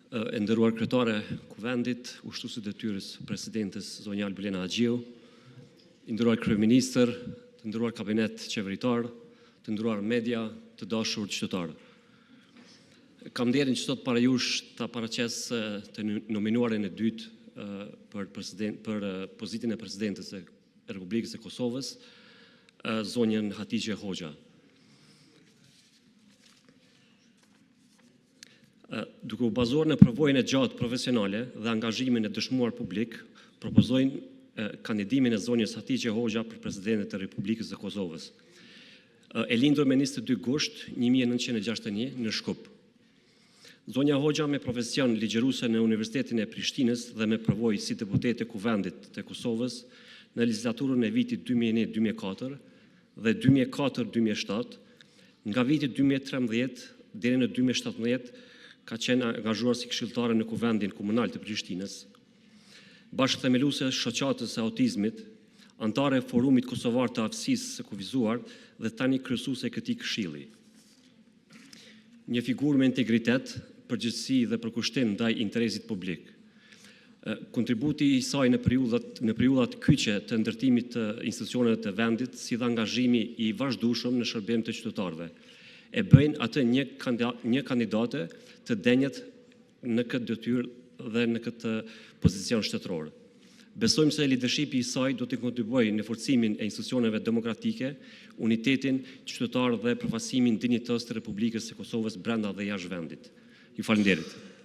E nderuar kryetare Kuvendit, ushtruesi i detyrës presidentes zonja Albulena Haxhiu, i nderuar kryeministër, të nderuar kabinet qeveritar, të nderuar media, të dashur qytetarë. Kam nderin që sot para jush ta paraqes të nominuarin e dytë për pozitin e presidentes e Republikës së Kosovës, zonjën Hatice Hoxha. Duke u bazuar në përvojën e gjatë profesionale dhe angazhimin e dëshmuar publik, propozojnë kandidimin e zonjës Hatice Hoxha për presidentet e Republikës së Kosovës. E lindur me 22 gusht 1961 në Shkup. Zonja Hoxha me profesion ligjëruese në Universitetin e Prishtinës dhe me përvojë si deputet e Kuvendit të Kosovës në legjislaturën e vitit 2001-2004 dhe 2004-2007, nga viti 2013 deri në 2017 ka qenë angazhuar si këshilltare në Kuvendin Komunal të Prishtinës, bashkëthemeluese shoqatës së autizmit, antare e Forumit Kosovar të Aftësisë së Kufizuar dhe tani kryesuese e këtij këshilli. Një figurë me integritet, përgjegjësi dhe përkushtim ndaj interesit publik. Kontributi i saj në periudhat kyçe të ndërtimit të institucioneve të vendit, si dhe angazhimi i vazhdueshëm në shërbim të qytetarëve, e bëjnë atë një kandidate të denjët në këtë detyrë dhe në këtë pozicion shtetëror. Besojmë se leadershipi i saj do të kontribuojë në forcimin e institucioneve demokratike, unitetin qytetar dhe përfaqësimin dinjitës të Republikës së Kosovës brenda dhe jashtë vendit. Ju falenderit.